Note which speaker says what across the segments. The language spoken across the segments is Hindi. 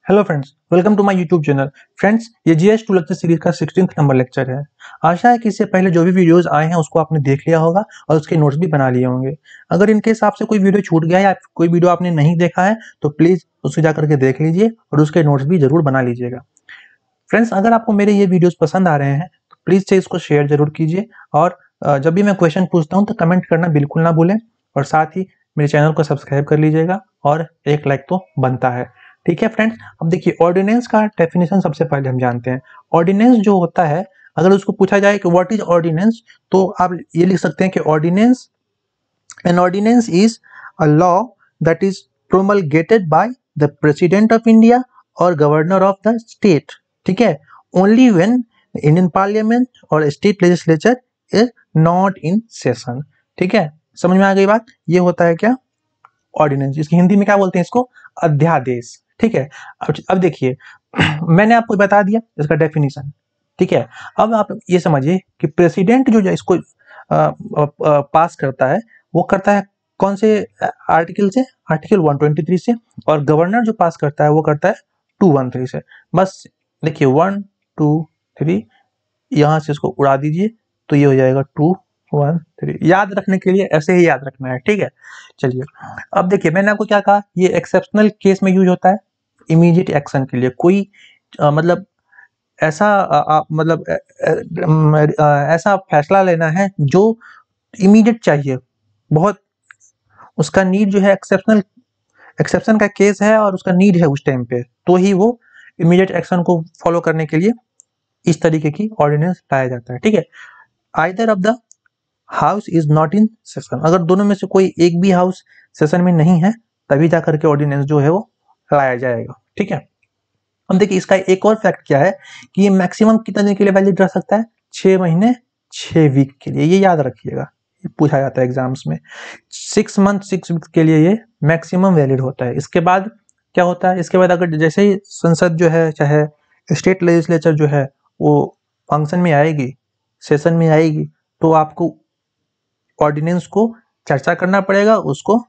Speaker 1: Hello friends, welcome to my YouTube channel. Friends, ये जीएस टू लेक्चर सीरीज का 16th नंबर लेक्चर है। आशा है कि इससे पहले जो भी वीडियोस आए हैं उसको आपने देख लिया होगा और उसके नोट्स भी बना लिए होंगे। अगर इनके हिसाब से कोई वीडियो छूट गया है या कोई वीडियो आपने नहीं देखा है तो प्लीज़ उसे जा करके देख लीजिए और उसके नोट्स भी जरूर बना लीजिएगा। फ्रेंड्स, अगर आपको मेरे ये वीडियोस पसंद आ रहे हैं तो प्लीज़ से इसको शेयर जरूर कीजिए और जब भी मैं क्वेश्चन पूछता हूँ तो कमेंट करना बिल्कुल ना भूलें और साथ ही मेरे चैनल को सब्सक्राइब कर लीजिएगा और एक लाइक तो बनता है। ठीक है फ्रेंड्स, अब देखिए ऑर्डिनेंस का डेफिनेशन सबसे पहले हम जानते हैं। ऑर्डिनेंस जो होता है, अगर उसको पूछा जाए कि व्हाट इज ऑर्डिनेंस, तो आप ये लिख सकते हैं कि ordinance an ordinance is a law that is promulgated by the president of India और गवर्नर ऑफ द स्टेट। ठीक है, ओनली व्हेन इंडियन पार्लियामेंट और state legislature is not in session. ठीक है, समझ में आ गई बात। ये होता है क्या, ऑर्डिनेंस। इसकी हिंदी में क्या बोलते हैं, इसको अध्यादेश। ठीक है, अब देखिए मैंने आपको बता दिया इसका डेफिनेशन। ठीक है, अब आप ये समझिए कि प्रेसिडेंट जो इसको पास करता है वो करता है कौन से आर्टिकल से, आर्टिकल 123 से, और गवर्नर जो पास करता है वो करता है 213 से। बस देखिए 1 2 3 यहाँ से इसको उड़ा दीजिए तो ये हो जाएगा 213। याद रखने के लिए ऐसे ही याद रखना है। ठीक है, चलिए अब देखिए मैंने आपको क्या कहा, ये एक्सेप्शनल केस में यूज होता है इमीडिएट एक्शन के लिए। कोई मतलब ऐसा ऐसा फैसला लेना है जो इमीडिएट चाहिए, बहुत उसका नीड जो है, एक्सेप्शन का केस है और उसका नीड है उस टाइम पे, तो ही वो इमीडिएट एक्शन को फॉलो करने के लिए इस तरीके की ऑर्डिनेंस लाया जाता है। ठीक है, either of the house is not in session, अगर दोनों में से कोई एक भी हाउस सेशन में नहीं है तभी जाकर के ऑर्डिनेंस जो है वो लाया जाएगा। ठीक है, अब देखिए इसका एक और फैक्ट क्या है कि ये मैक्सिमम कितने दिन के लिए वैलिड रह सकता है, 6 महीने 6 वीक के लिए। ये याद रखिएगा, ये पूछा जाता है एग्जाम्स में। 6 मंथ 6 वीक के लिए ये मैक्सिमम वैलिड होता है। इसके बाद क्या होता है, इसके बाद अगर जैसे ही संसद जो है, चाहे स्टेट लेजिस्लेचर जो है, वो फंक्शन में आएगी, सेशन में आएगी, तो आपको ऑर्डिनेंस को चर्चा करना पड़ेगा, उसको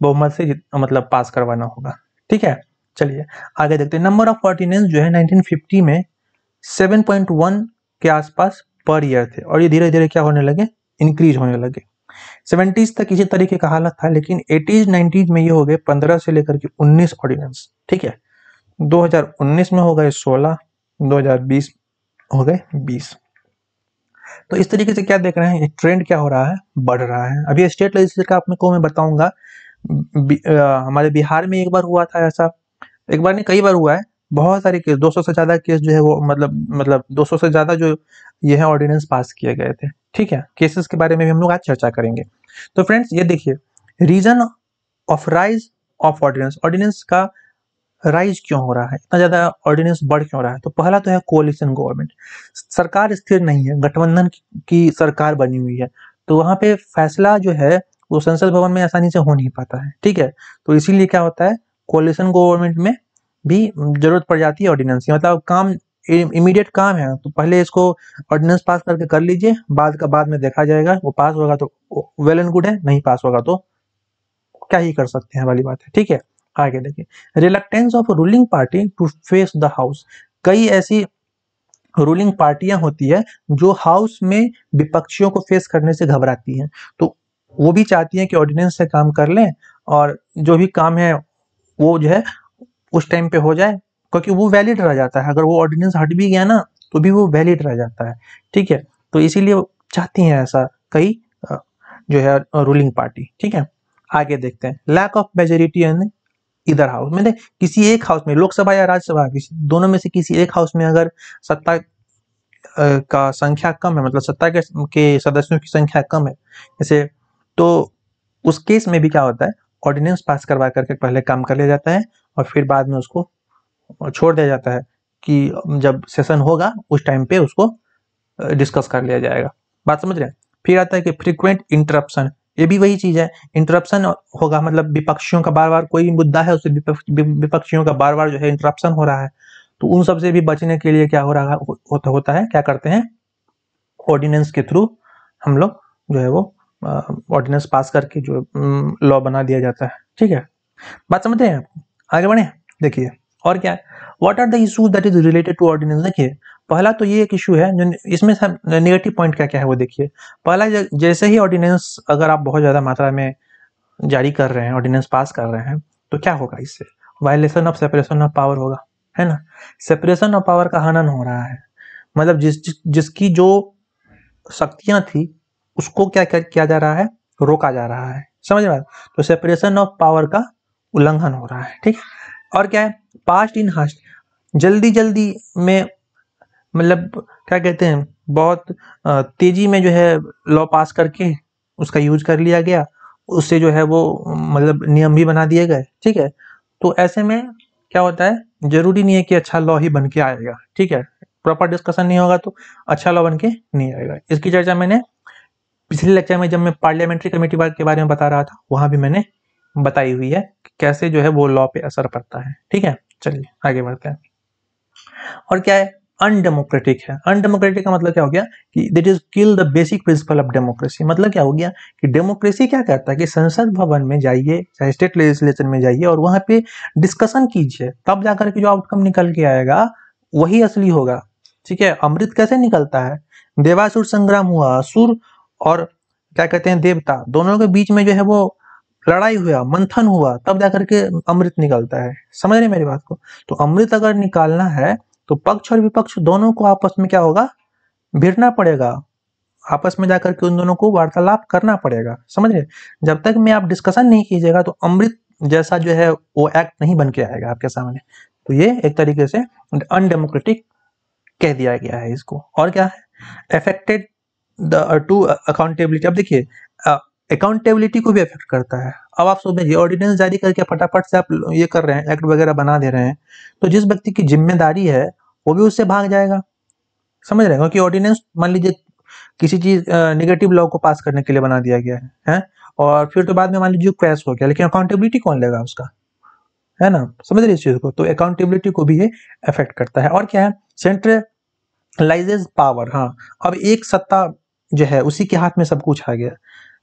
Speaker 1: बहुमत से मतलब पास करवाना होगा। ठीक है, चलिए आगे देखते हैं। नंबर ऑफ ऑर्डिनेंस जो है 1950 में 7.1 के आसपास पर ईयर थे और ये धीरे धीरे क्या होने लगे, इंक्रीज होने लगे। 70s तक इसी तरीके का हालत था, लेकिन 80s 90s में ये हो गए 15 से लेकर के 19 ऑर्डिनेंस। ठीक है, 2019 में हो गए 16, 2020 हो गए 20। तो इस तरीके से क्या देख रहे हैं, ट्रेंड क्या हो रहा है, बढ़ रहा है। अभी स्टेट लेजिस्लेचर का आपको मैं बताऊंगा। हमारे बिहार में एक बार हुआ था ऐसा, एक बार नहीं कई बार हुआ है। बहुत सारे केस, 200 से ज्यादा केस जो है वो मतलब 200 से ज्यादा जो ये है ऑर्डिनेंस पास किए गए थे। ठीक है, केसेस के बारे में भी हम लोग आज चर्चा करेंगे। तो फ्रेंड्स ये देखिए, reason of rise of ordinance, ordinance का राइज क्यों हो रहा है, इतना ज्यादा ऑर्डिनेंस बढ़ क्यों रहा है। तो पहला तो है कोalition गवर्नमेंट, सरकार स्थिर नहीं है, गठबंधन की सरकार बनी हुई है, तो वहां पे फैसला जो है वो संसद भवन में आसानी से हो नहीं पाता है। ठीक है, तो इसीलिए क्या होता है, कोaliशन गवर्नमेंट में भी जरूरत पड़ जाती है ऑर्डिनेंस की। मतलब काम इमीडिएट काम है तो पहले इसको ऑर्डिनेंस पास करके कर लीजिए, बाद में देखा जाएगा। वो पास होगा तो वेल एंड गुड है, नहीं पास होगा तो क्या ही कर सकते हैं वाली बात है। ठीक है, आगे देखिए, reluctance of ruling party to face the house. कई ऐसी रूलिंग पार्टियां होती है जो हाउस में विपक्षियों को फेस करने से घबराती हैं, तो वो भी चाहती हैं कि ऑर्डिनेंस से काम कर लें और जो भी काम है वो जो है उस टाइम पे हो जाए, क्योंकि वो वैलिड रह जाता है। अगर वो ऑर्डिनेंस हट भी गया ना तो भी वो वैलिड रह जाता है। ठीक है, तो इसीलिए चाहती हैं ऐसा कई जो है रूलिंग पार्टी। ठीक है, आगे देखते हैं। लैक ऑफ मेजोरिटी इन इधर हाउस में, किसी एक हाउस में, लोकसभा या राज्यसभा, किसी दोनों में से किसी एक हाउस में अगर सत्ता का संख्या कम है, मतलब सत्ता के सदस्यों की संख्या कम है जैसे, तो उस केस में भी क्या होता है, ऑर्डिनेंस पास करवा करके पहले काम कर लिया जाता है और फिर बाद में उसको छोड़ दिया जाता है कि जब सेशन होगा उस टाइम पे उसको डिस्कस कर लिया जाएगा। बात समझ रहे हैं। फिर आता है कि फ्रीक्वेंट इंटरप्शन, ये भी वही चीज है, इंटरप्शन होगा, मतलब विपक्षियों का बार बार कोई मुद्दा है उससे विपक्षियों का बार बार जो है इंटरप्शन हो रहा है, तो उन सब से भी बचने के लिए क्या हो रहा होता है, क्या करते हैं, ऑर्डिनेंस के थ्रू हम लोग जो है वो ऑर्डिनेंस पास करके जो लॉ बना दिया जाता है। ठीक है, बात समझते हैं, आगे बढ़े। देखिए और क्या है, what are the issues that is related to ordinance. देखिए पहला तो ये एक इशू है जो इसमें सब नेगेटिव पॉइंट क्या क्या है वो देखिए। पहला जैसे ही ऑर्डिनेंस अगर आप बहुत ज्यादा मात्रा में जारी कर रहे हैं, ऑर्डिनेंस पास कर रहे हैं, तो क्या होगा, इससे violation of separation of power होगा, है ना। सेपरेशन ऑफ पावर का हनन हो रहा है, मतलब जिसकी जो शक्तियां थी उसको क्या किया जा रहा है, रोका जा रहा है, समझ रहा है। तो सेपरेशन ऑफ पावर का उल्लंघन हो रहा है, ठीक है। और क्या है, पास्ट इन हास्ट, जल्दी जल्दी में, मतलब क्या कहते हैं, बहुत तेजी में जो है लॉ पास करके उसका यूज कर लिया गया, उससे जो है वो मतलब नियम भी बना दिए गए, ठीक है। तो ऐसे में क्या होता है, जरूरी नहीं है कि अच्छा लॉ ही बन के आएगा, ठीक है। प्रॉपर डिस्कशन नहीं होगा तो अच्छा लॉ बन के नहीं आएगा। इसकी चर्चा मैंने पिछले लेक्चर में जब मैं पार्लियामेंट्री कमेटी के बारे में बता रहा था वहां भी मैंने बताई हुई है कि कैसे जो है वो लॉ पे असर पड़ता है, ठीक है। चलिए आगे बढ़ते हैं। और क्या है, अनडेमोक्रेटिक है। अनडेमोक्रेटिक का मतलब क्या हो गया कि that is kill the basic principle of democracy. मतलब क्या हो गया कि डेमोक्रेसी क्या करता है कि संसद भवन में जाइए, चाहे स्टेट लेजिस्लेचर में जाइए और वहां पे डिस्कशन कीजिए, तब जाकर के जो आउटकम निकल के आएगा वही असली होगा, ठीक है। अमृत कैसे निकलता है, देवासुर संग्राम हुआ, असुर और क्या कहते हैं देवता, दोनों के बीच में जो है वो लड़ाई हुआ, मंथन हुआ, तब जाकर के अमृत निकलता है। समझ रहे मेरी बात को। तो अमृत अगर निकालना है तो पक्ष और विपक्ष दोनों को आपस में क्या होगा, भिड़ना पड़ेगा, आपस में जाकर के उन दोनों को वार्तालाप करना पड़ेगा, समझ रहे। जब तक में आप डिस्कशन नहीं कीजिएगा तो अमृत जैसा जो है वो एक्ट नहीं बन के आएगा आपके सामने। तो ये एक तरीके से अनडेमोक्रेटिक कह दिया गया है इसको। और क्या है, अफेक्टेड द टू अकाउंटेबिलिटी। अब देखिए अकाउंटेबिलिटी को भी अफेक्ट करता है। अब आप समझिए ऑर्डिनेंस जारी करके फटाफट से आप ये कर रहे हैं, एक्ट वगैरह बना दे रहे हैं, तो जिस व्यक्ति की जिम्मेदारी है वो भी उससे भाग जाएगा, समझ रहे हैं। क्योंकि ऑर्डिनेंस मान लीजिए किसी चीज नेगेटिव लॉ को पास करने के लिए बना दिया गया है और फिर तो बाद में मान लीजिए क्रैश हो गया, लेकिन अकाउंटेबिलिटी कौन लेगा उसका, है ना। समझ रहे इस चीज को। तो अकाउंटेबिलिटी को भी ये अफेक्ट करता है। और क्या है, सेंट्रलाइजेज पावर। हाँ, अब एक सत्ता जो है उसी के हाथ में सब कुछ आ गया।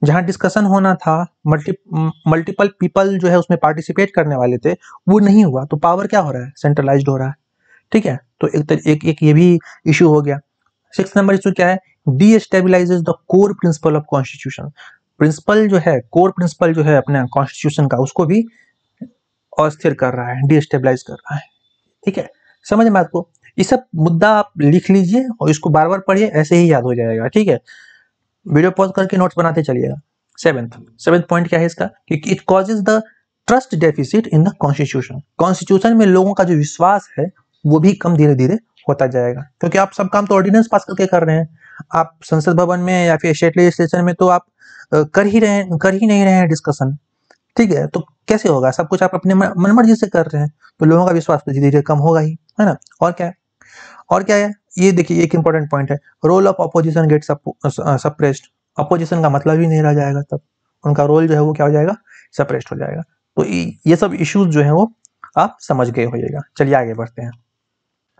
Speaker 1: जहां डिस्कशन होना था, मल्टीपल पीपल जो है उसमें पार्टिसिपेट करने वाले थे, वो नहीं हुआ, तो पावर क्या हो रहा है, सेंट्रलाइज्ड हो रहा है, ठीक है। तो एक ये भी इशू हो गया। 6 नंबर इशू क्या है, destabilises the core principle of constitution. Principle जो है, कोर प्रिंसिपल जो है अपने कॉन्स्टिट्यूशन का, उसको भी अस्थिर कर रहा है, डीस्टेबलाइज कर रहा है, ठीक है। समझ में आपको। ये सब मुद्दा आप लिख लीजिए और इसको बार बार पढ़िए, ऐसे ही याद हो जाएगा, ठीक है। वीडियो पॉज करके नोट्स बनाते चलिएगा। सेवेंथ पॉइंट क्या है इसका, कि it causes the trust deficit in the constitution. Constitution में लोगों का जो विश्वास है वो भी कम धीरे धीरे होता जाएगा, क्योंकि आप सब काम तो ऑर्डिनेंस पास करके कर रहे हैं। आप संसद भवन में या फिर स्टेट लेजिस्लेचर में तो आप कर ही नहीं रहे हैं डिस्कशन, ठीक है। तो कैसे होगा, सब कुछ आप अपने मनमर्जी से कर रहे हैं, तो लोगों का विश्वास तो धीरे धीरे कम होगा ही, है ना। और क्या है, ये देखिए एक इंपॉर्टेंट पॉइंट है, role of opposition get suppressed. Opposition का मतलब ही नहीं रह जाएगा, तब उनका रोल जो है वो क्या हो जाएगा, सप्रेस्ड हो जाएगा। तो ये सब इश्यूज जो है वो आप समझ गए होइएगा। चलिए आगे बढ़ते हैं।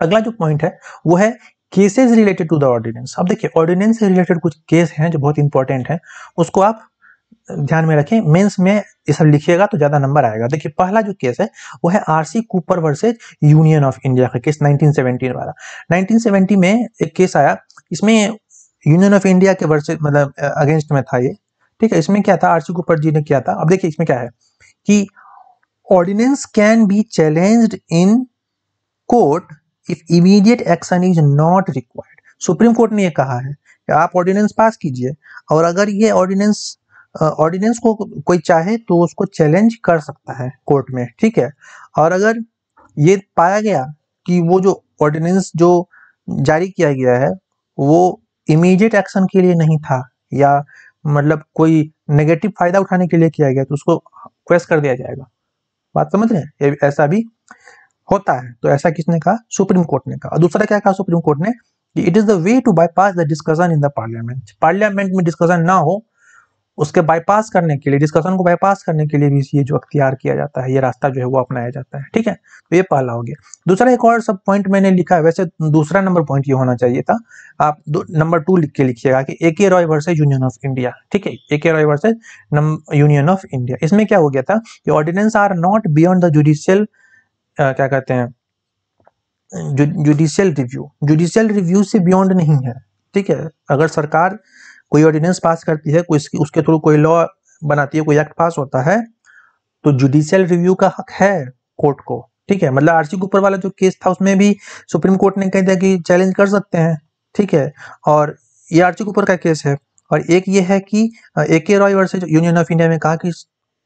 Speaker 1: अगला जो पॉइंट है वो है cases related to the ordinance. अब देखिए ऑर्डिनेंस से रिलेटेड कुछ केस हैं जो बहुत इंपॉर्टेंट है, उसको आप ध्यान में रखें। मेंस में ये सब लिखिएगा तो ज्यादा नंबर आएगा। देखिए पहला जो केस है वो है RC Cooper versus Union of India का केस, 1917 वाला। 1970 में एक केस आया, इसमें यूनियन ऑफ इंडिया के वर्सेज मतलब अगेंस्ट में था ये, ठीक है। इसमें क्या था, आरसी कूपर जी ने किया था। अब देखिए इसमें क्या है कि ordinance can be challenged in court if immediate action is not required. Supreme court ने ये कहा है कि आप ऑर्डिनेंस पास कीजिए और अगर ये ऑर्डिनेंस को कोई चाहे तो उसको चैलेंज कर सकता है कोर्ट में, ठीक है। और अगर ये पाया गया कि वो जो ऑर्डिनेंस जो जारी किया गया है वो इमीडिएट एक्शन के लिए नहीं था या मतलब कोई नेगेटिव फायदा उठाने के लिए किया गया, तो उसको क्वेश्चन कर दिया जाएगा। बात समझ रहे हैं, ऐसा भी होता है। तो ऐसा किसने कहा, सुप्रीम कोर्ट ने कहा। और दूसरा क्या कहा सुप्रीम कोर्ट ने, कि it is the way to bypass the discussion in the parliament. Parliament में डिस्कशन ना हो उसके बाईपास करने के लिए, डिस्कशन को बाईपास करने के लिए भी ये जो अख्तियार किया जाता है, ये रास्ता जो है वो अपनाया जाता है, ठीक है। तो ये पहला हो गया। दूसरा एक और सब पॉइंट मैंने लिखा है, वैसे दूसरा नंबर पॉइंट ये होना चाहिए था, आप नंबर 2 लिख के लिखिएगा कि A K Roy versus Union of India, ठीक है। A K Roy versus Union of India. इसमें क्या हो गया था कि ordinance are not beyond the judicial क्या कहते हैं, जुडिशियल रिव्यू से बियॉन्ड नहीं है, ठीक है। अगर सरकार कोई ऑर्डिनेंस पास करती है, कोई उसके थ्रू कोई लॉ बनाती है, कोई एक्ट पास होता है, तो जुडिशियल रिव्यू का हक है कोर्ट को, ठीक है। मतलब आरसी के ऊपर वाला जो केस था उसमें भी सुप्रीम कोर्ट ने कह दिया कि चैलेंज कर सकते हैं, ठीक है। और ये आरसी के ऊपर का केस है। और एक ये है कि AK Roy versus union of India में कहा कि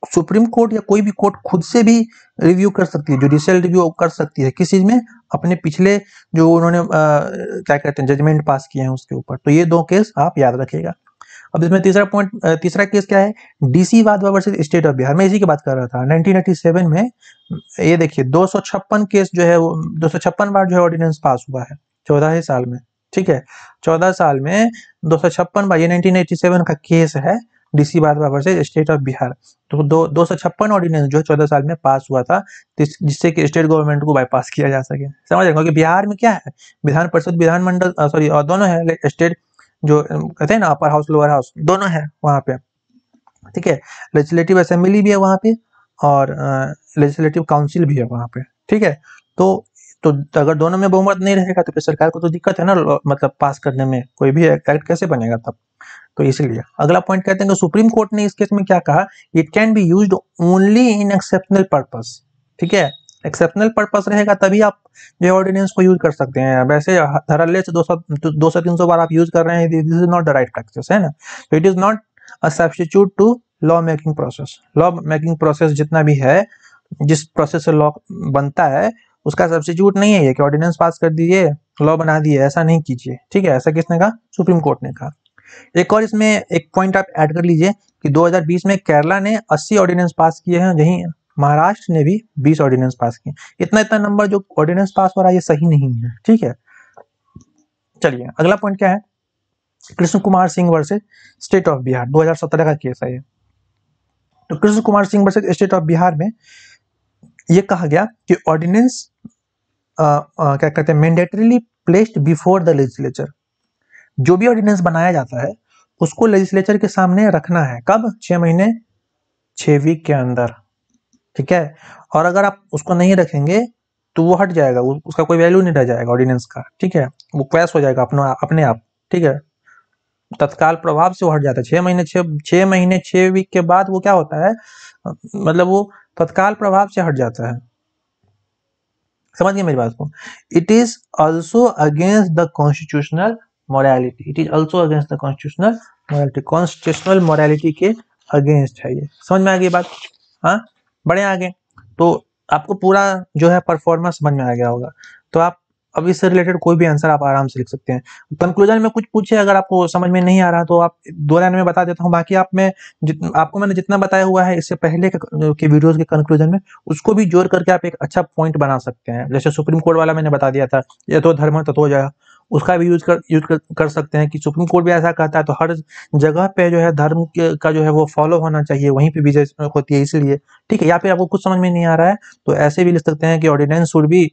Speaker 1: सुप्रीम कोर्ट या कोई भी कोर्ट खुद से भी रिव्यू कर सकती है, जुडिशियल रिव्यू कर सकती है किस चीज में, अपने पिछले जो उन्होंने क्या कहते हैं जजमेंट पास किए हैं उसके ऊपर। तो ये दो केस आप याद रखिएगा। अब इसमें तीसरा केस क्या है, DC Wadhwa versus state of Bihar. मैं इसी की बात कर रहा था। 1987 में ये देखिए 256 केस जो है वो 256 बार जो है ऑर्डिनेंस पास हुआ है 14 साल में, ठीक है। 14 साल में 256 बार, ये 1987 का केस है, DC Wadhwa versus state of Bihar. तो 256 ऑर्डिनेंस जो है 14 साल में पास हुआ था, जिससे कि स्टेट गवर्नमेंट को बाईपास किया जा सके। समझ रहे, क्योंकि बिहार में क्या है, विधान परिषद विधानमंडल सॉरी दोनों है, स्टेट जो कहते हैं ना अपर हाउस लोअर हाउस दोनों है वहां पे, ठीक है। लेजिस्लेटिव असेंबली भी है वहां पे और लेजिस्लेटिव काउंसिल भी है वहां पे, ठीक है। तो अगर दोनों में बहुमत नहीं रहेगा तो फिर सरकार को तो दिक्कत है ना, मतलब पास करने में कोई भी एक्ट कैसे बनेगा तब। तो इसलिए अगला पॉइंट कहते हैं कि सुप्रीम कोर्ट ने इस केस में क्या कहा, it can be used only in exceptional purpose, ठीक है। एक्सेप्शनल पर्पस रहेगा तभी आप जो ऑर्डिनेंस को यूज कर सकते हैं। वैसे धड़ल्ले से 200-300 बार आप यूज कर रहे हैं, this is not the right practice, है ना। तो it is not a substitute to law making process. Law making process जितना भी है, जिस प्रोसेस से लॉ बनता है, उसका सब्स्टिट्यूट नहीं है ये कि ऑर्डिनेंस पास कर दीजिए लॉ बना दिए, ऐसा नहीं कीजिए, ठीक है। ऐसा किसने कहा, सुप्रीम कोर्ट ने कहा। एक और इसमें एक पॉइंट आप ऐड कर लीजिए कि 2020 में केरला ने 80 ऑर्डिनेंस पास किए हैं, यहीं महाराष्ट्र ने भी 20 ऑर्डिनेंस पास किए। इतना नंबर जो ऑर्डिनेंस पास हो रहा है ये सही नहीं है, ठीक है। चलिए अगला पॉइंट क्या है, Krishna Kumar Singh versus state of Bihar, 2017 का केस है ये। तो Krishna Kumar Singh versus state of Bihar में ये कहा गया कि ऑर्डिनेंस क्या कहते हैं mandatorily placed before the legislature. जो भी ऑर्डिनेंस बनाया जाता है उसको लेजिस्लेचर के सामने रखना है, कब, 6 महीने 6 वीक के अंदर, ठीक है। और अगर आप उसको नहीं रखेंगे तो वो हट जाएगा, उसका कोई वैल्यू नहीं रह जाएगा ऑर्डिनेंस का, ठीक है। वो क्रैश हो जाएगा अपने आप, ठीक है। तत्काल प्रभाव से वो हट जाता है। 6 महीने 6 वीक के बाद वो क्या होता है, मतलब वो तत्काल प्रभाव से हट जाता है। समझ गए मेरी बात को। It is also against the constitutional morality, it is also against the constitutional morality, constitutional morality के अगेंस्ट है ये। समझ में आ गई बात, हाँ बड़े आगे। तो आपको पूरा जो है परफॉर्मेंस समझ में आ गया होगा। तो आप अब इससे रिलेटेड कोई भी आंसर आप आराम से लिख सकते हैं। कंक्लूजन में कुछ पूछे अगर आपको समझ में नहीं आ रहा तो आप 2 लाइन में बता देता हूँ, बाकी आपको मैंने जितना बताया हुआ है इससे पहले के वीडियोस के कंक्लूजन में, उसको भी जोड़ करके आप एक अच्छा पॉइंट बना सकते हैं। जैसे सुप्रीम कोर्ट वाला मैंने बता दिया था, ये तो धर्म तत्व जाएगा, उसका भी यूज कर सकते हैं कि सुप्रीम कोर्ट भी ऐसा कहता है तो हर जगह पे जो है धर्म का जो है वो फॉलो होना चाहिए, वहीं पे विजय होती है इसलिए, ठीक है। या फिर आपको कुछ समझ में नहीं आ रहा है तो ऐसे भी लिख सकते हैं कि ऑर्डिनेंस शुड बी,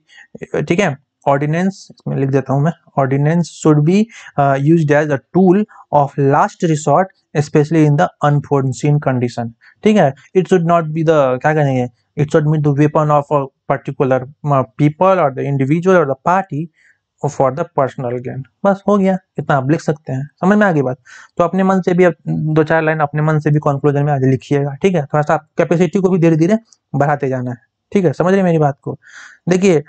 Speaker 1: ठीक है, ऑर्डिनेंस इसमें लिख देता हूं मैं, ordinance should be used as a tool of last resort specially in the unforeseen condition, ठीक है। It should not be the क्या कहेंगे, it should be the weapon of a particular people और द इंडिविजुअल और the party for the personal gain. बस हो गया, इतना आप लिख सकते हैं। समझ में आ गई बात। तो अपने मन से भी 2-4 लाइन अपने मन से भी कंक्लूजन में आज लिखिएगा, ठीक है। थोड़ा सा कैपेसिटी को भी धीरे धीरे बढ़ाते जाना है, ठीक है। समझ रहे मेरी बात को। देखिए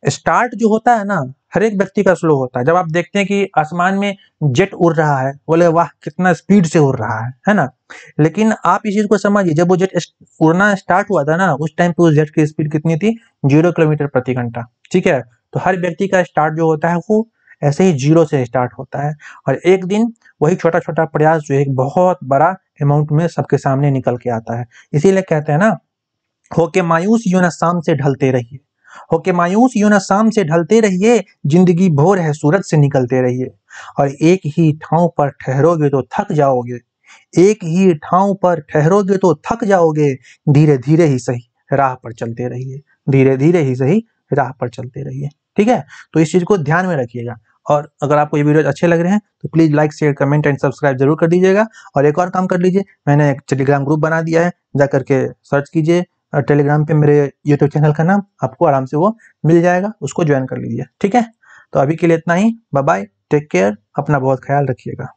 Speaker 1: स्टार्ट जो होता है ना हर एक व्यक्ति का स्लो होता है। जब आप देखते हैं कि आसमान में जेट उड़ रहा है, बोले वाह कितना स्पीड से उड़ रहा है ना। लेकिन आप इस चीज को समझिए, जब वो जेट उड़ना स्टार्ट हुआ था ना उस टाइम पे उस जेट की स्पीड कितनी थी, 0 किलोमीटर प्रति घंटा, ठीक है। तो हर व्यक्ति का स्टार्ट जो होता है वो ऐसे ही 0 से स्टार्ट होता है, और एक दिन वही छोटा छोटा प्रयास जो है एक बहुत बड़ा अमाउंट में सबके सामने निकल के आता है। इसीलिए कहते हैं ना, होके मायूस यूं ना शाम से ढलते रहिए, होके मायूस यूं ना शाम से ढलते रहिए, जिंदगी भोर है सूरज से निकलते रहिए। और एक ही ठाव पर ठहरोगे तो थक जाओगे, एक ही ठाव पर ठहरोगे तो थक जाओगे, धीरे धीरे ही सही राह पर चलते रहिए, धीरे धीरे ही सही राह पर चलते रहिए, ठीक है। तो इस चीज को ध्यान में रखिएगा। और अगर आपको ये वीडियो अच्छे लग रहे हैं तो please like share comment and subscribe जरूर कर दीजिएगा। और एक और काम कर लीजिए, मैंने एक टेलीग्राम ग्रुप बना दिया है, जा करके सर्च कीजिए टेलीग्राम पे मेरे यूट्यूब चैनल का नाम आपको आराम से वो मिल जाएगा, उसको ज्वाइन कर लीजिए। ठीक है, तो अभी के लिए इतना ही। बाय बाय, टेक केयर, अपना बहुत ख्याल रखिएगा।